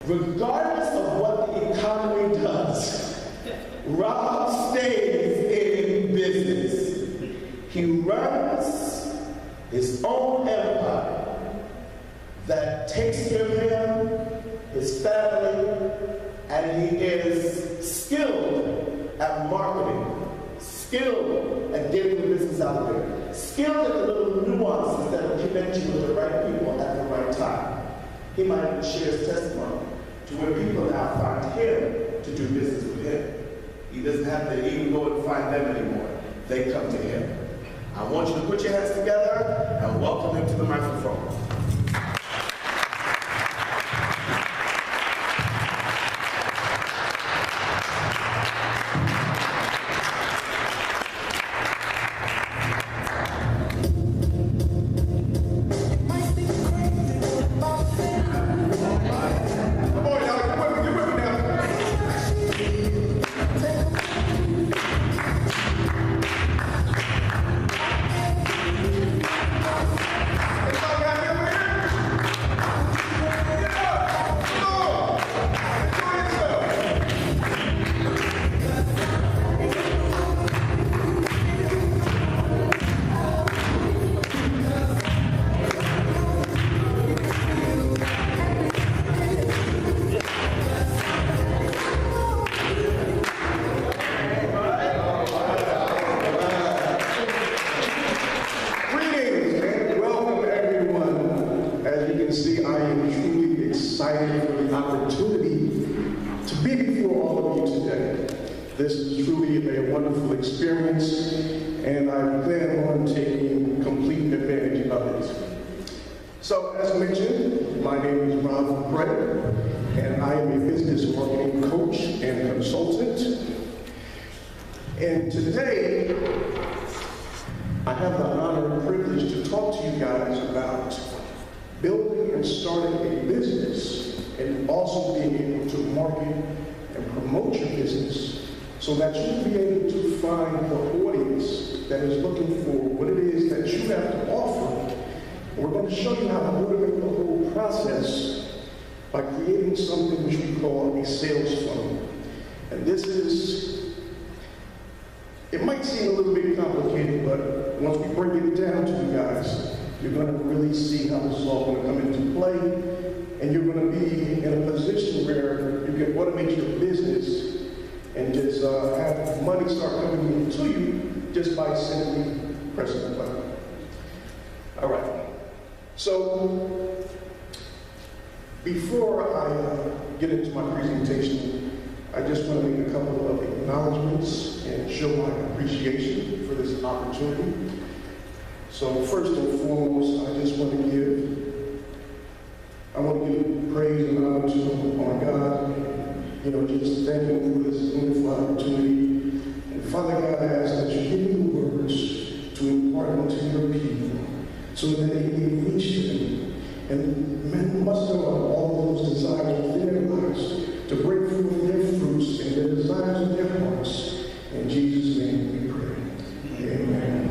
Regardless of what the economy does, Rob stays in business. He runs his own empire that takes care of him, his family, and he is skilled at marketing, skilled at getting the business out there, skilled at the little nuances that will connect you with the right people at the right time. He might even share his testimony to where people now find him to do business with him. He doesn't have to even go and find them anymore. They come to him. I want you to put your hands together and welcome him to the microphone. This is truly a wonderful experience, and I plan on taking complete advantage of it. So, as mentioned, my name is McCray, and I am a business marketing coach and consultant. And today, I have the honor and privilege to talk to you guys about building and starting a business, and also being able to market and promote your business, so that you'll be able to find the audience that is looking for what it is that you have to offer. And we're going to show you how to automate the whole process by creating something which we call a sales funnel. And this is, it might seem a little bit complicated, but once we break it down to you guys, you're going to really see how this is all going to come into play, and you're going to be in a position where you can automate your business and just have money start coming into you just by simply pressing the button. All right. So before I get into my presentation, I just want to make a couple of acknowledgments and show my appreciation for this opportunity. So first and foremost, I just want to give praise and honor to our God. Just thank Him for this wonderful opportunity. And Father God, I ask that you give me the words to impart unto your people so that they may reach them and muster on all those desires within their lives to bring forth their fruits and their desires of their hearts. In Jesus' name we pray. Amen.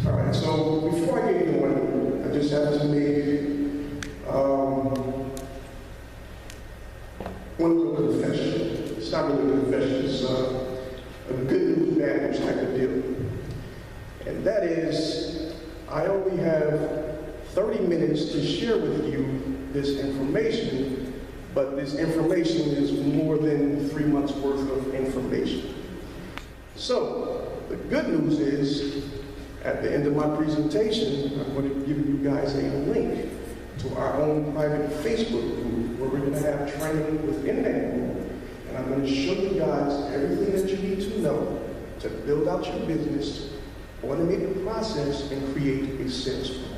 All right, so before I get going, I just have to make one little confession. It's not really a confession, it's a good news, bad news type of deal. And that is, I only have 30 minutes to share with you this information, but this information is more than 3 months worth of information. So, the good news is, at the end of my presentation, I'm going to give you guys a link to our own private Facebook group where we're going to have training within that group. And I'm going to show you guys everything that you need to know to build out your business, automate the process, and create a sales funnel.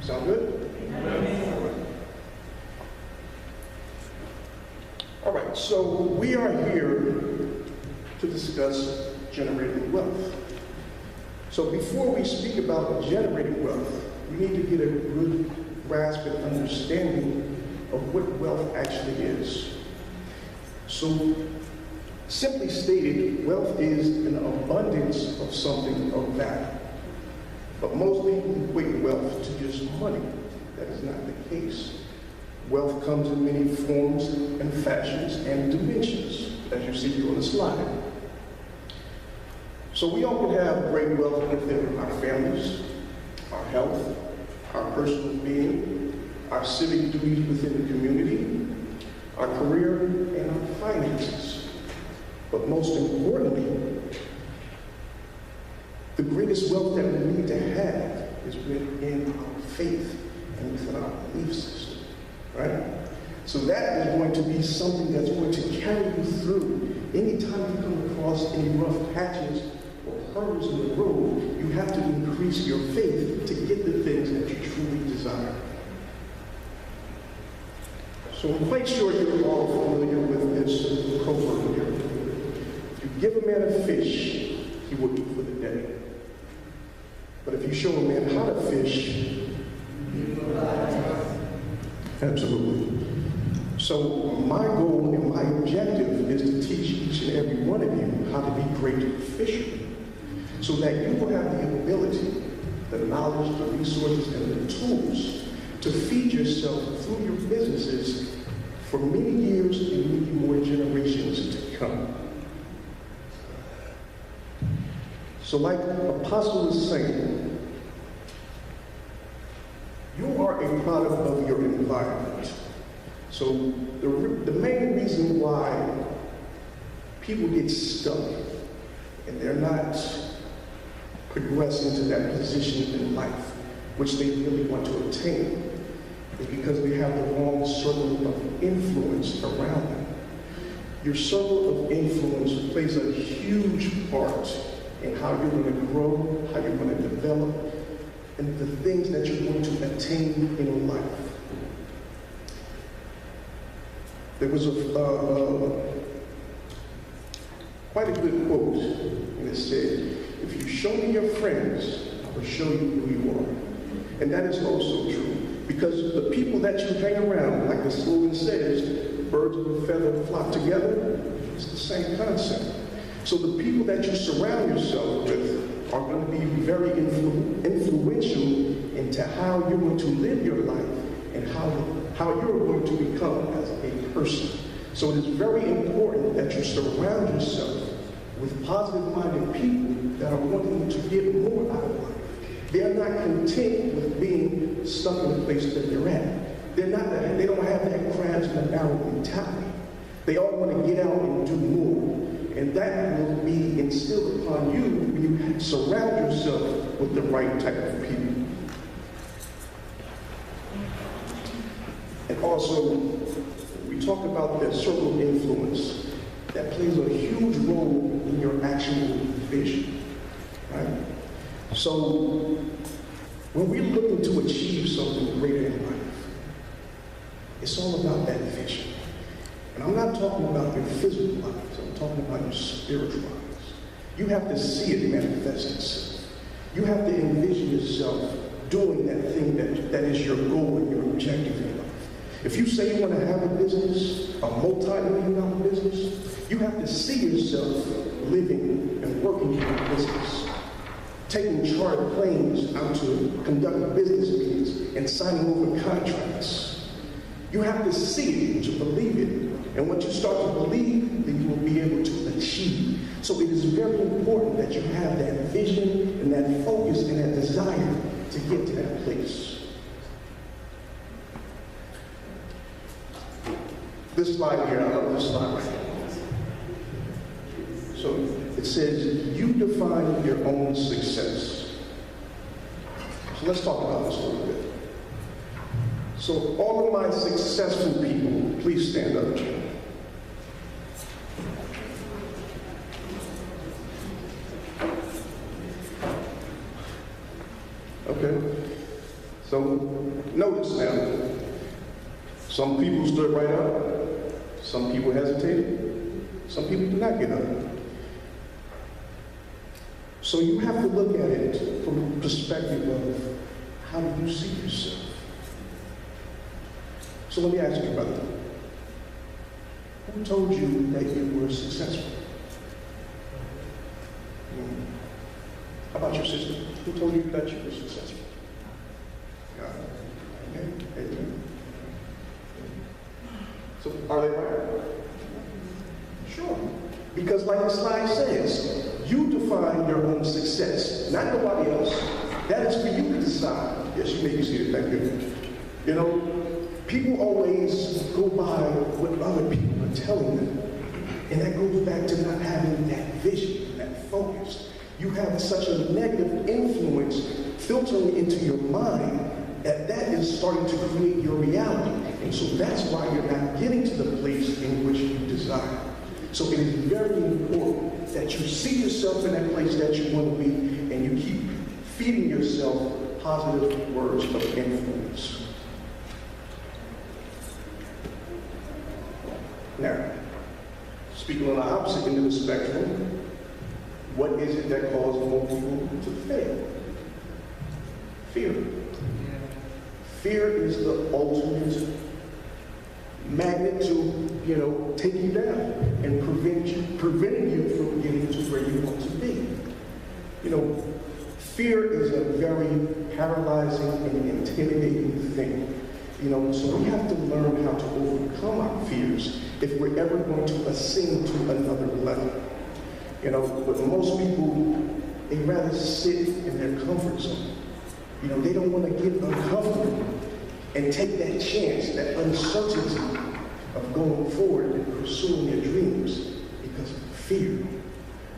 Sound good? Amen. All right, so we are here to discuss generating wealth. So before we speak about generating wealth, we need to get a good grasp and understanding of what wealth actually is. So, simply stated, wealth is an abundance of something of value. But mostly we equate wealth to just money. That is not the case. Wealth comes in many forms and fashions and dimensions, as you see here on the slide. So we all can have great wealth within our families, our health, our personal being, our civic duties within the community, our career, and our finances. But most importantly, the greatest wealth that we need to have is within our faith and within our belief system, right? So that is going to be something that's going to carry you through. Anytime you come across any rough patches or hurdles in the road, you have to increase your faith to get the things that you truly desire. So I'm quite sure you're all familiar with this proverb here. If you give a man a fish, he will eat for the day. But if you show a man how to fish, absolutely. So my goal and my objective is to teach each and every one of you how to be great fishermen, so that you will have the ability, the knowledge, the resources, and the tools to feed yourself through your businesses for many years and many more generations to come. So like Apostle is saying, you are a product of your environment. So the main reason why people get stuck and they're not progressing to that position in life which they really want to attain is because they have the wrong circle of influence around them. Your circle of influence plays a huge part in how you're going to grow, how you're going to develop, and the things that you're going to attain in life. There was quite a good quote, and it said, "If you show me your friends, I will show you who you are." And that is also true, because the people that you hang around, like the slogan says, birds of a feather flock together, it's the same concept. So the people that you surround yourself with are going to be very influential into how you're going to live your life and how you're going to become as a person. So it is very important that you surround yourself with positive-minded people that are wanting to get more out of life. They're not content with being stuck in the place that they're at. They don't have that crabs in the barrel mentality. They all want to get out and do more. And that will be instilled upon you when you surround yourself with the right type of people. And also, we talk about that circle of influence that plays a huge role in your actual vision, right? So, when we're looking to achieve something greater in life, it's all about that vision. And I'm not talking about your physical lives, I'm talking about your spiritual lives. You have to see it manifest itself. You have to envision yourself doing that thing that is your goal and your objective in life. If you say you want to have a business, a multi-million-dollar business, you have to see yourself living and working in your business, taking chartered planes out to conduct business meetings and signing over contracts. You have to see it to believe it. And once you start to believe, then you will be able to achieve. So it is very important that you have that vision and that focus and that desire to get to that place. This slide here, I love this slide right here. So it says, you define your own success. So let's talk about this a little bit. So all of my successful people, please stand up. Okay. So notice now, some people stood right up. Some people hesitated. Some people did not get up. So you have to look at it from the perspective of how do you see yourself? So let me ask you, brother, who told you that you were successful? How about your sister? Who told you that you were successful? God. Okay. Amen. So are they right? Sure. Because like the slide says, you define your own success, not nobody else. That is for you to decide. Yes, you may be seated, thank you. You know, people always go by what other people are telling them. And that goes back to not having that vision, that focus. You have such a negative influence filtering into your mind that is starting to create your reality. And so that's why you're not getting to the place in which you desire. So it is very important that you see yourself in that place that you want to be, and you keep feeding yourself positive words of influence. Now, speaking on the opposite end of the spectrum, what is it that causes more people to fail? Fear. Fear is the ultimate magnet to, take you down and preventing you from getting to where you want to be. Fear is a very paralyzing and intimidating thing. So we have to learn how to overcome our fears if we're ever going to ascend to another level. But most people, they rather sit in their comfort zone. They don't want to get uncomfortable and take that chance, that uncertainty of going forward and pursuing their dreams because of fear.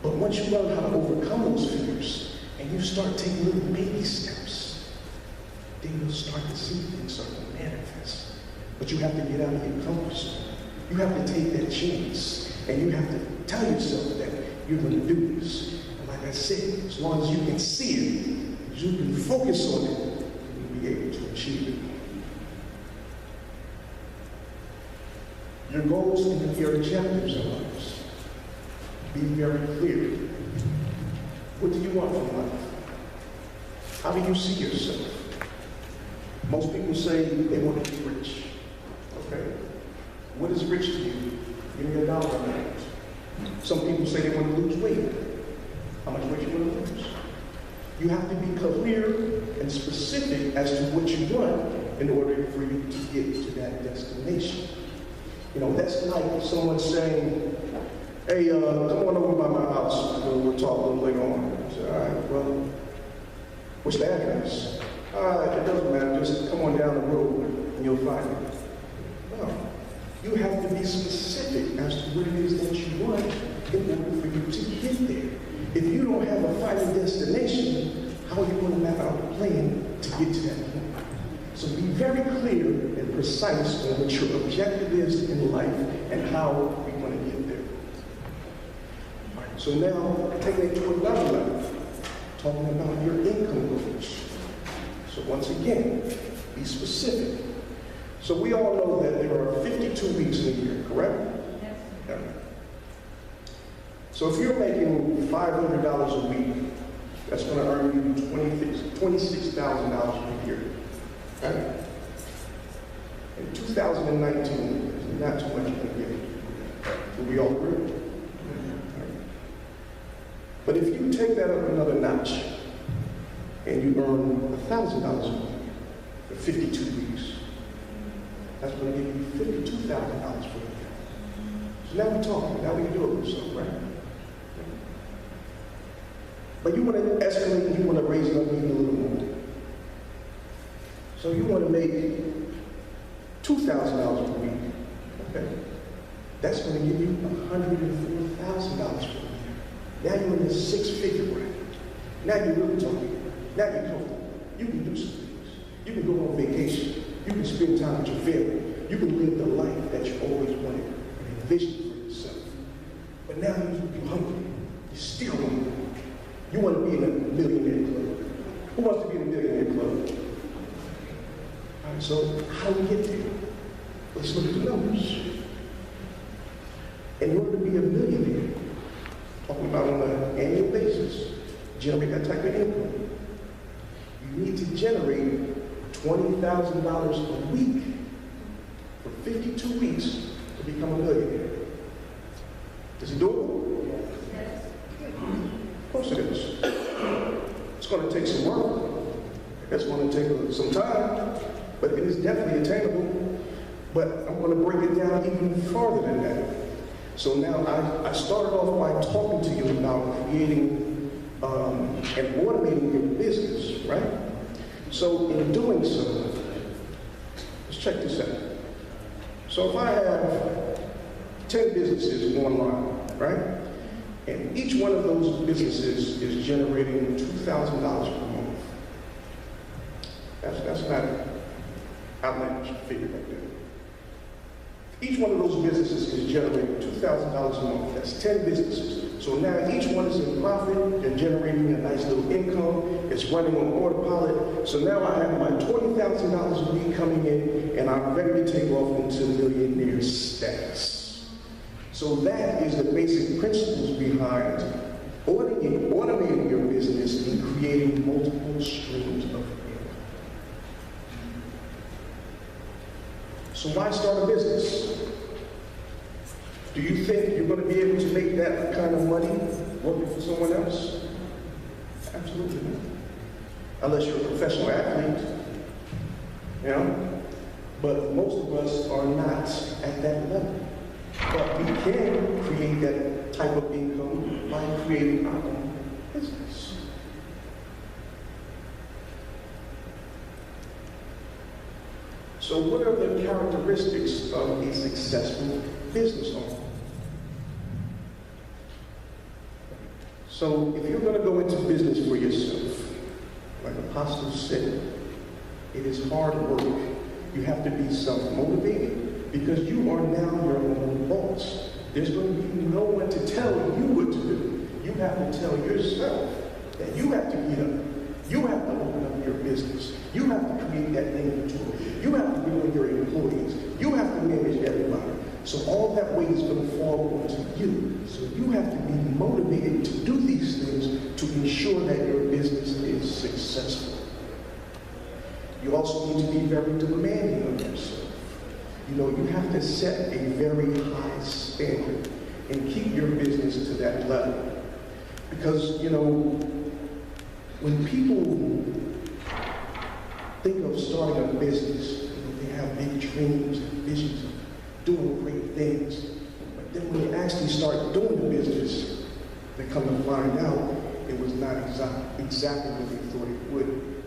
But once you learn how to overcome those fears and you start taking little baby steps, then you'll start to see things start to manifest. But you have to get out of your comfort zone. You have to take that chance and you have to tell yourself that you're going to do this. And like I said, as long as you can see it, you can focus on it, you'll be able to achieve it. Your goals and your objectives in life. Be very clear. What do you want from life? How do you see yourself? Most people say they want to be rich. Okay? What is rich to you? Give me a dollar amount. Some people say they want to lose weight. How much weight you want to lose? You have to be clear and specific as to what you want in order for you to get to that destination. That's like someone saying, hey, come on over by my house. We'll talk a little later on. I say, all right, well, what's the address? It doesn't matter. Just come on down the road and you'll find it. No. You have to be specific as to what it is that you want in order for you to get there. If you don't have a final destination, how are you going to map out a plan to get to that point? So be very clear and precise on what your objective is in life and how you want to get there. All right, so now, taking it to another level, talking about your income goals. So once again, be specific. So we all know that there are 52 weeks in a year, correct? Yes. Yeah. So if you're making $500 a week, that's going to earn you $26,000 per year. Right? In 2019, is not too much you can get. Do we all agree? Right. But if you take that up another notch and you earn $1,000 a week for 52 weeks, that's going to give you $52,000 for the year. So now we're talking. Now we can do it with yourself, right? But you want to escalate and you want to raise it up even a little more. So you want to make $2,000 per week. Okay. That's going to give you $104,000 per year. Now you're in the six-figure bracket. Now you're really talking. Now you're comfortable. You can do some things. You can go on vacation. You can spend time with your family. You can live the life that you always wanted and envisioned for yourself. But now you're hungry. You're still hungry. You want to be in a millionaire club. Who wants to be in a millionaire club? All right, so how do we get there? Let's look at the numbers. In order to be a millionaire, talking about on an annual basis, generate that type of income, you need to generate $20,000 a week for 52 weeks to become a millionaire. Is it doable? Yes. Of course it is. It's going to take some work. It's going to take some time, but it is definitely attainable. But I'm going to break it down even farther than that. So now I started off by talking to you about creating and automating your business, right? So in doing so, let's check this out. So if I have 10 businesses online, right? And each one of those businesses is generating $2,000 per month. That's not an outlandish figure right there. Each one of those businesses is generating $2,000 a month. That's 10 businesses. So now each one is in profit. They're generating a nice little income. It's running on autopilot. So now I have my $20,000 a week coming in, and I'm ready to take off into millionaire status. So that is the basic principles behind automating your business and creating multiple streams of income. So why start a business? Do you think you're going to be able to make that kind of money working for someone else? Absolutely not. Unless you're a professional athlete, you know? But most of us are not at that level. But we can create that type of income by creating our own business. So what are the characteristics of a successful business owner? So if you're going to go into business for yourself, like Apostle said, it is hard work. You have to be self-motivated because you are now your own boss. There's going to be no one to tell you what to do. You have to tell yourself that you have to get up. You have to open up your business. You have to create that inventory. You have to deal with your employees. You have to manage everybody. So all that weight is going to fall onto you. So you have to be motivated to do these things to ensure that your business is successful. You also need to be very demanding of yourself. You know, you have to set a very high standard and keep your business to that level. Because, you know, when people think of starting a business, you know, they have big dreams and visions of doing great things. But then when they actually start doing the business, they come to find out it was not exactly what they thought it would.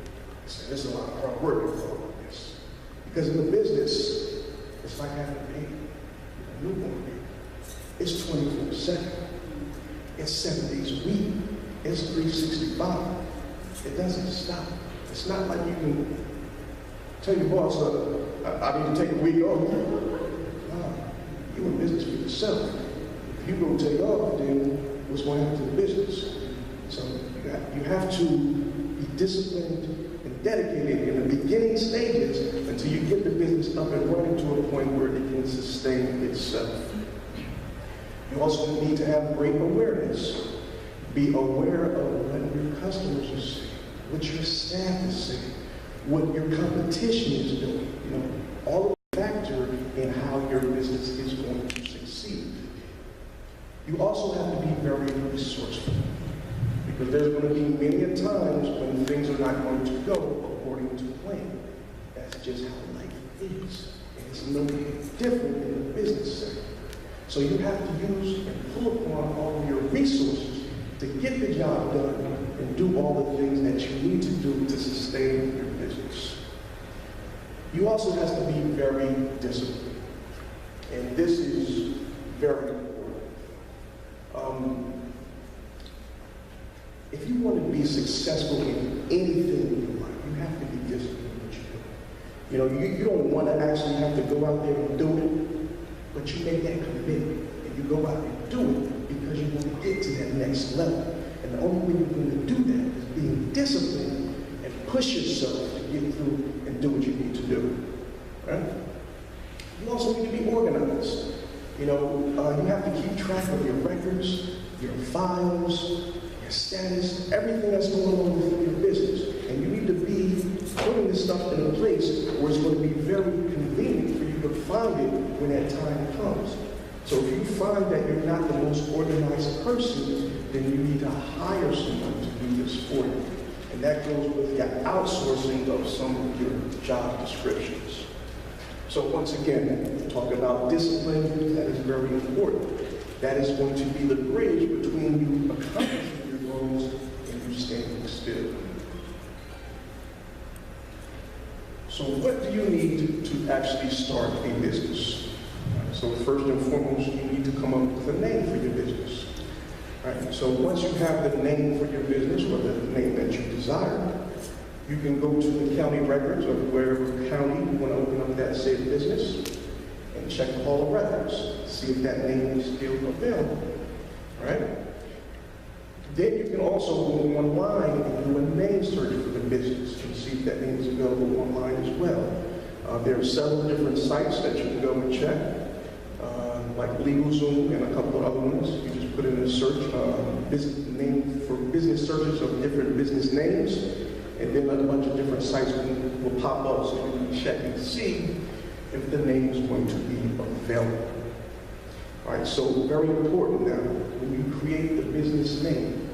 So there's a lot of hard work involved with this. Because in the business, it's like having a baby, a newborn baby. It's 24/7. It's 7 days a week. It's 365. It doesn't stop. It's not like you can tell your boss, I need to take a week off. No, you're in business for yourself. If you go take off, then what's going to happen to the business? So you have to be disciplined and dedicated in the beginning stages until you get the business up and running to a point where it can sustain itself. You also need to have great awareness. Be aware of what your customers are saying, what your staff is saying, what your competition is doing. You know, all of the factor in how your business is going to succeed. You also have to be very resourceful, because there's going to be many times when things are not going to go according to plan. That's just how life is. And it's no different in the business sector. So you have to use and pull upon all of your resources to get the job done and do all the things that you need to do to sustain your business. You also have to be very disciplined. And this is very important. If you want to be successful in anything in your life, you have to be disciplined in what you do. You know, you don't want to actually have to go out there and do it, but you make that commitment and you go out and do it because you want to get to that next level. And the only way you're going to do that is being disciplined and push yourself to get through and do what you need to do. Right? You also need to be organized. You know, you have to keep track of your records, your files, your status, everything that's going on within your business. And you need to be putting this stuff in a place where it's going to be very convenient for you to find it when that time comes. So if you find that you're not the most organized person, then you need to hire someone to do this for you. And that goes with the outsourcing of some of your job descriptions. So once again, talk about discipline, that is very important. That is going to be the bridge between you accomplishing your goals and you standing still. So what do you need to actually start a business? So first and foremost, you need to come up with a name for your business. Right? So once you have the name for your business, or the name that you desire, you can go to the county records of wherever county you want to open up that said business and check the hall of records, see if that name is still available. All right? Then you can also go online and do a name search for the business and see if that name is available online as well. There are several different sites that you can go and check, like LegalZoom and a couple of other ones. You just put in a search, name for business searches of different business names, and then a bunch of different sites will pop up so you can check and see if the name is going to be available. All right, so very important now, when you create the business name,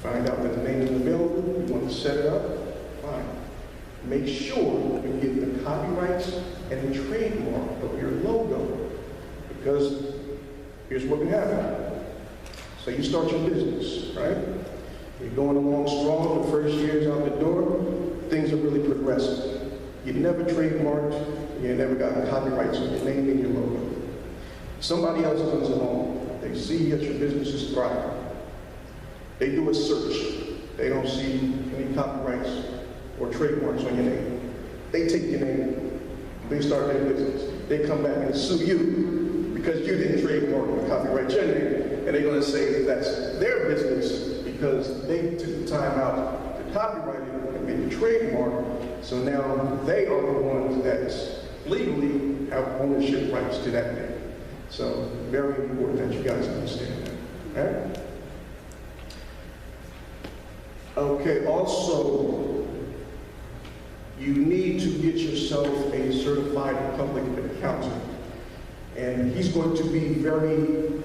find out that the name is available, you want to set it up, fine. Make sure you get the copyrights and the trademark of your logo, because here's what can happen. So you start your business, right? You're going along strong, the first year's out the door, things are really progressive. You never trademarked, you never got copyrights on your name and your logo. Somebody else comes along, they see that your business is thriving. They do a search, they don't see any copyrights or trademarks on your name. They take your name, they start their business. They come back and sue you because you didn't trademark or copyright your name, and they're going to say that that's their business because they took the time out to copyright it and make the trademark, so now they are the ones that legally have ownership rights to that name. So very important that you guys understand that. All right? Okay, also, you need to get yourself a certified public accountant. And he's going to be very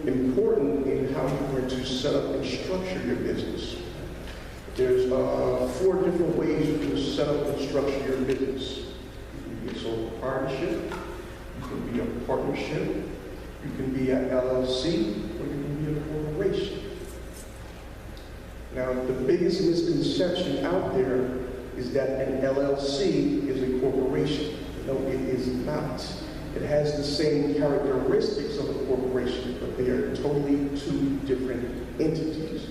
important in how you're going to set up and structure your business. There's 4 different ways you can set up and structure your business. You can be a sole proprietorship, you can be a partnership, you can be an LLC, or you can be a corporation. Now, the biggest misconception out there is that an LLC is a corporation. No, it is not. It has the same characteristics of a corporation, but they are totally 2 different entities.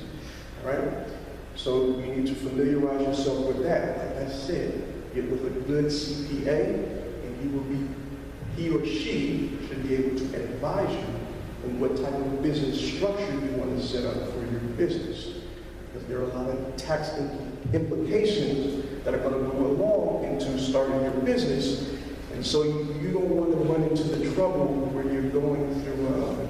All right? So you need to familiarize yourself with that. Like I said, get with a good CPA, and he or she should be able to advise you on what type of business structure you want to set up for your business. Because there are a lot of tax implications that are going to go along into starting your business. And so you don't want to run into the trouble where you're going through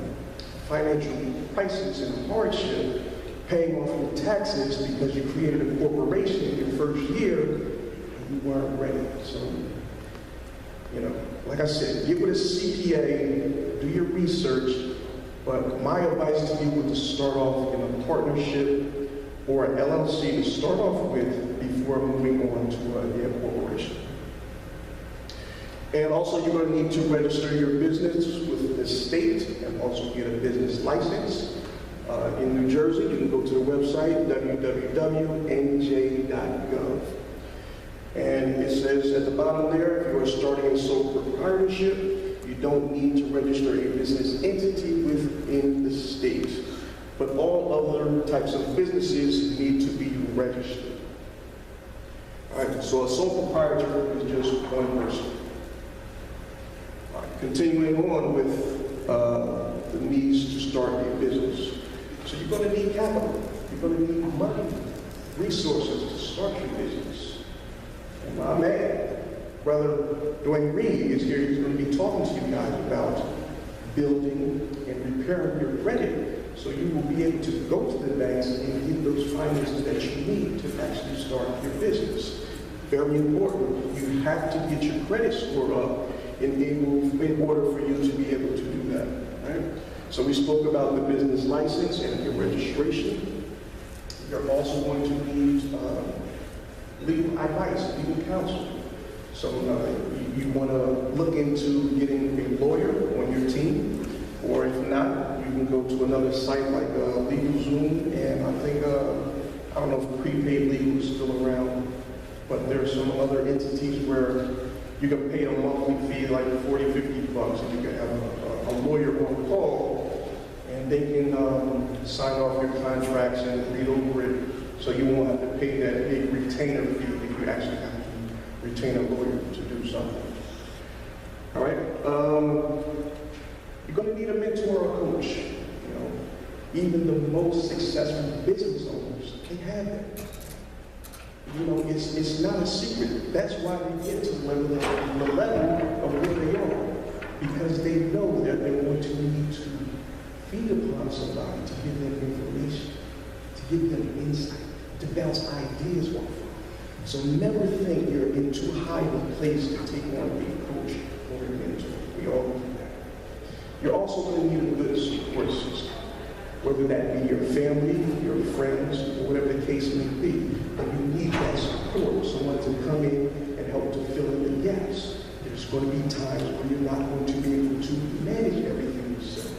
financial crisis and hardship, paying off your taxes because you created a corporation in your first year and you weren't ready. So, you know, like I said, get with a CPA, do your research, but my advice to you would to start off in a partnership or an LLC to start off with before moving on to a corporation. And also, you're going to need to register your business with the state and also get a business license. In New Jersey, you can go to the website, www.nj.gov. And it says at the bottom there, if you are starting a sole proprietorship, you don't need to register a business entity within the state. But all other types of businesses need to be registered. All right, so a sole proprietor is just one person. All right, continuing on with the needs to start a business. So you're going to need capital. You're going to need money, resources to start your business. And my man, Brother Dwayne Reed, is here. He's going to be talking to you guys about building and repairing your credit so you will be able to go to the banks and get those finances that you need to actually start your business. Very important. You have to get your credit score up in order for you to be able to do that. Right? So we spoke about the business license and your registration. You're also going to need legal advice, legal counsel. So you want to look into getting a lawyer on your team, or if not, you can go to another site like LegalZoom, and I think, I don't know if prepaid legal is still around, but there are some other entities where you can pay a monthly fee like 40, 50 bucks, and you can have a lawyer on call, and they can sign off your contracts and read over it, so you won't have to pay that big retainer fee if you actually have to retain a lawyer to do something. All right. You're going to need a mentor or a coach. You know, even the most successful business owners, they have that. You know, it's not a secret. That's why they get to the level of where they are, because they know that they're going to need to feed upon somebody to give them information, to give them insight, to bounce ideas off of. So never think you're in too high of a place to take on a coach or a mentor. We all do that. You're also going to need a good support system, whether that be your family, your friends, or whatever the case may be. But you need that support, someone to come in and help to fill in the gaps. There's going to be times where you're not going to be able to manage everything yourself.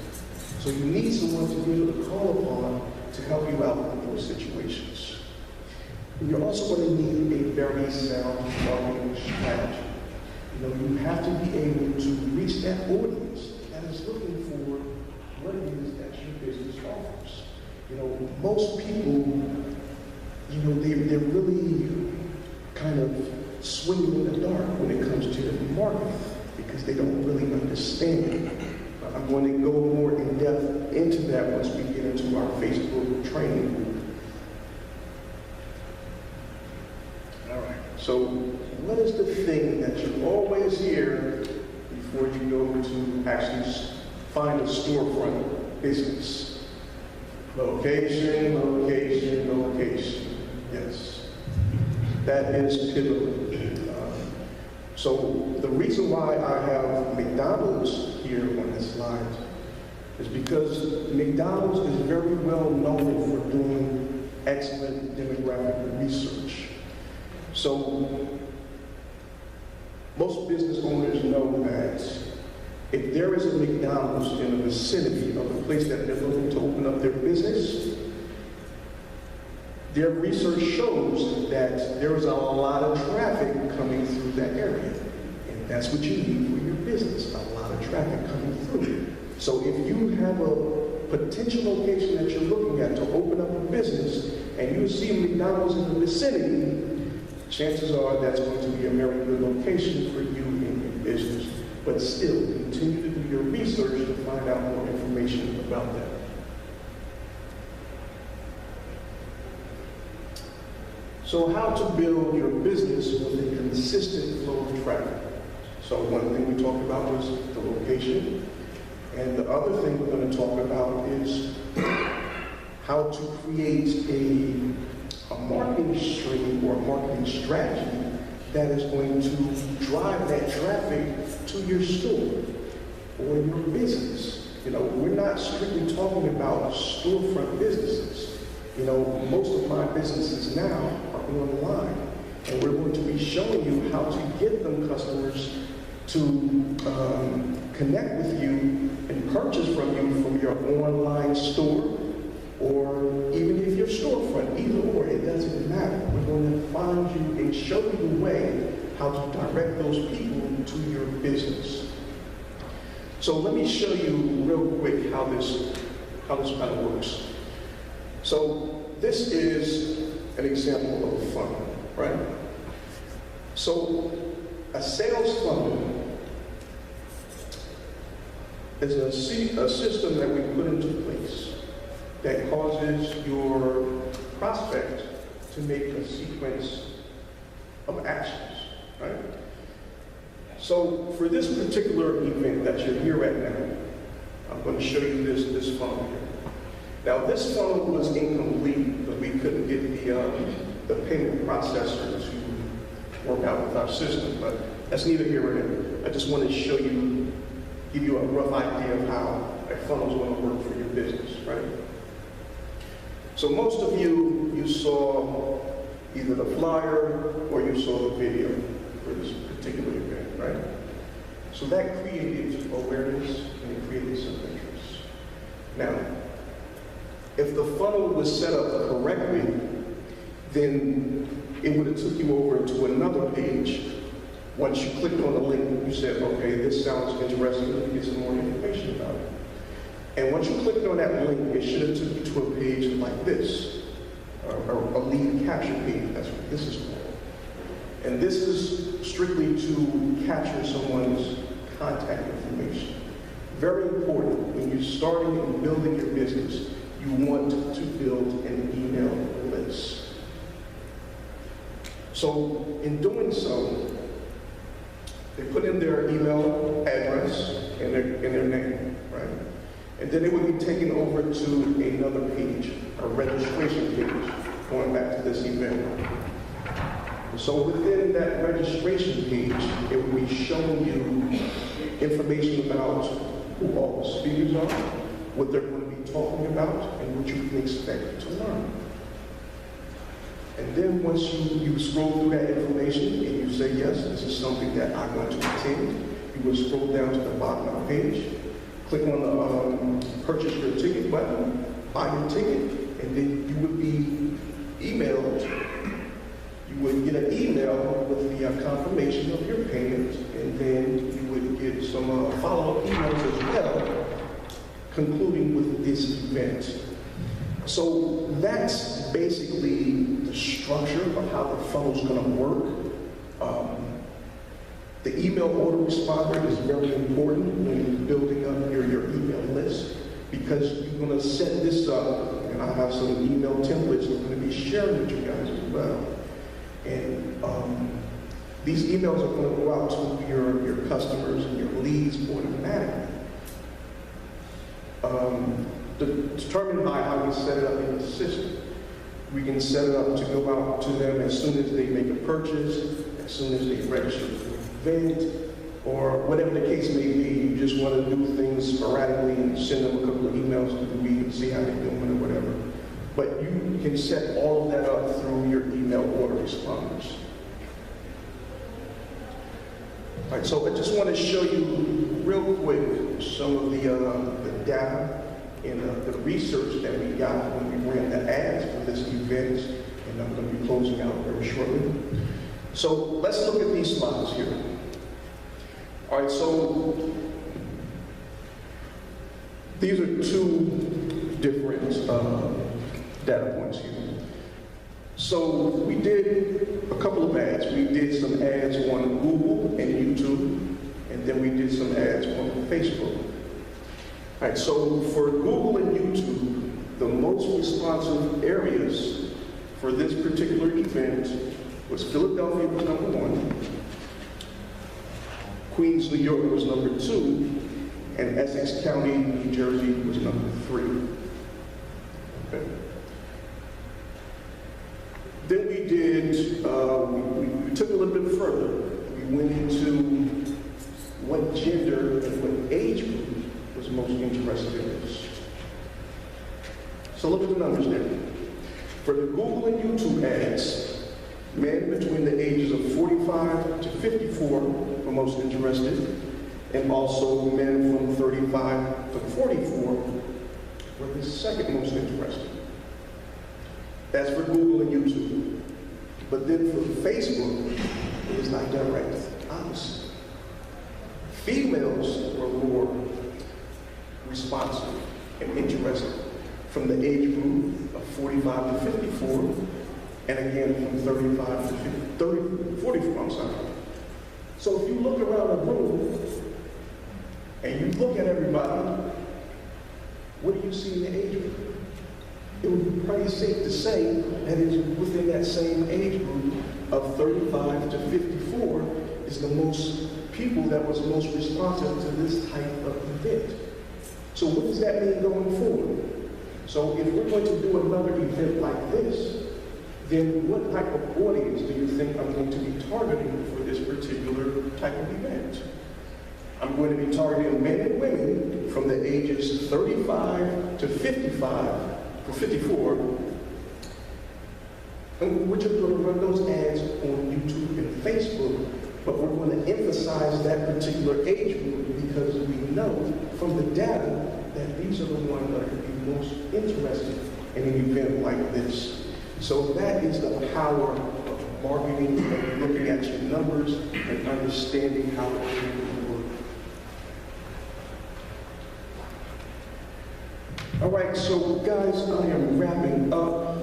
So you need someone to be able to call upon to help you out in those situations. And you're also going to need a very sound marketing strategy. You know, you have to be able to reach that audience that is looking for what it is that your business offers. You know, most people, you know, they're really kind of swinging in the dark when it comes to the marketing because they don't really understand it. I'm going to go more in depth into that once we get into our Facebook training group. All right, so what is the thing that you always hear before you go to actually find a storefront business? Location, location, location. Yes, that is pivotal. So the reason why I have McDonald's here on this slide is because McDonald's is very well known for doing excellent demographic research. So most business owners know that if there is a McDonald's in the vicinity of the place that they're looking to open up their business, their research shows that there is a lot of traffic coming through that area. And that's what you need for your business, a lot of traffic coming through. So if you have a potential location that you're looking at to open up a business and you see a McDonald's in the vicinity, chances are that's going to be a very good location for you in your business. But still, continue to do your research to find out more information about that. So how to build your business with a consistent flow of traffic. So one thing we talked about was the location. And the other thing we're going to talk about is how to create a marketing stream or a marketing strategy that is going to drive that traffic to your store or your business. You know, we're not strictly talking about storefront businesses. You know, most of my businesses now are online, and we're going to be showing you how to get them customers to connect with you and purchase from you from your online store, or even if you're storefront, either or, it doesn't matter. We're going to find you and show you the way how to direct those people to your business. So let me show you real quick how this kind of works. So this is an example of a funnel, right? So a sales funnel is a system that we put into place that causes your prospect to make a sequence of actions, right? So for this particular event that you're here at now, I'm going to show you this funnel here. Now this funnel was incomplete because we couldn't get the payment processor to work out with our system, but that's neither here nor there. I just want to show you, give you a rough idea of how a funnel is going to work for your business, right? So most of you saw either the flyer or you saw the video for this particular event. right? So that created awareness and it created some interest. Now, if the funnel was set up correctly, then it would have took you over to another page. Once you clicked on the link, you said, okay, this sounds interesting, let me get some more information about it. And once you clicked on that link, it should have took you to a page like this, a lead capture page, that's what this is called. And this is strictly to capture someone's contact information. Very important, when you're starting and building your business, you want to build an email list. So in doing so, they put in their email address and their name, right? And then they would be taken over to another page, a registration page, going back to this event. So within that registration page, it will be showing you information about who all the speakers are, what they're going to be talking about, and what you can expect to learn. And then once you scroll through that information and you say, yes, this is something that I want to attend, you will scroll down to the bottom of the page, click on the purchase your ticket button, buy your ticket, and then you would be emailed. You would get an email with the confirmation of your payment, and then you would get some follow-up emails as well, concluding with this event. So that's basically the structure of how the funnel is going to work. The email autoresponder is very important when you're building up your email list, because you're going to set this up, and I have some email templates I'm going to be sharing with you guys as well. And these emails are going to go out to your customers and your leads automatically. Determined by how we set it up in the system. We can set it up to go out to them as soon as they make a purchase, as soon as they register for an event, or whatever the case may be. You just want to do things sporadically and send them a couple of emails through the week and see how they're doing or whatever. But you can set all of that up through your email autoresponders. All right, so I just want to show you real quick some of the data and the research that we got when we ran the ads for this event, and I'm going to be closing out very shortly. So let's look at these slides here. All right, so these are two different data points here. So we did a couple of ads. We did some ads on Google and YouTube, and then we did some ads on Facebook. All right, so for Google and YouTube, the most responsive areas for this particular event was Philadelphia was number 1, Queens, New York was number 2, and Essex County, New Jersey was number 3. Okay. Then we did, we took a little bit further. We went into what gender and what age group was most interested in this. So look at the numbers there. For the Google and YouTube ads, men between the ages of 45 to 54 were most interested, and also men from 35 to 44 were the second most interested. That's for Google and YouTube. But then for Facebook, it was not direct, opposite. Females were more responsive and interested from the age group of 45 to 54, and again from 35 to 44, I'm sorry. So if you look around the room and you look at everybody, what do you see in the age group? It would be pretty safe to say that it's within that same age group of 35 to 54 is the most people that was most responsive to this type of event. So what does that mean going forward? So if we're going to do another event like this, then what type of audience do you think I'm going to be targeting for this particular type of event? I'm going to be targeting men and women from the ages 35 to 55, for 54, and we're just going to run those ads on YouTube and Facebook but we're going to emphasize that particular age group because we know from the data that these are the ones that are going to be most interested in an event like this. So that is the power of marketing, and looking at your numbers and understanding how it should work. All right, so guys, I am wrapping up.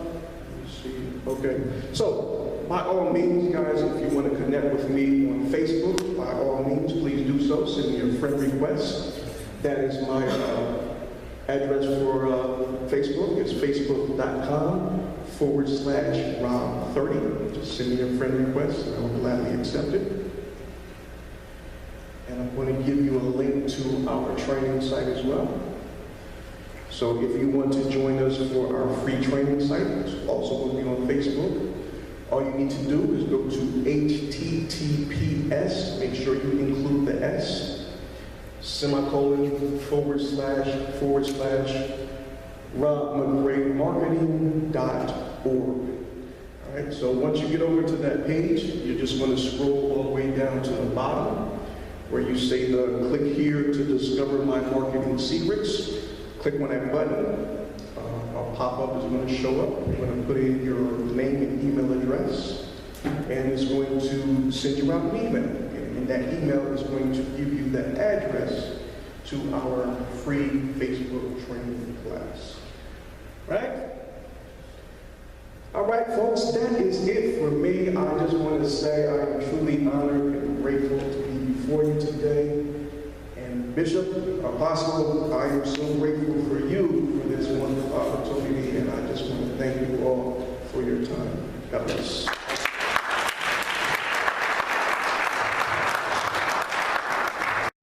Let's see. Okay, so by all means, guys, if you want to connect with me on Facebook, by all means, please do so. Send me a friend request. That is my address for Facebook. It's facebook.com/Rob30. Just send me a friend request, and I will gladly accept it. And I'm going to give you a link to our training site as well. So if you want to join us for our free training site, which also will be on Facebook, all you need to do is go to https, make sure you include the S, //RobMcCrayMarketing.org. All right, so once you get over to that page, you're just going to scroll all the way down to the bottom where you say click here to discover my marketing secrets. Click on that button. A pop-up is going to show up. You're going to put in your name and email address, and it's going to send you out an email. And that email is going to give you the address to our free Facebook training class. Right? All right, folks, that is it for me. I just want to say I am truly honored and grateful to be before you today. And Bishop, Apostle, I am so grateful for you for this wonderful opportunity, and I just want to thank you all for your time. God bless.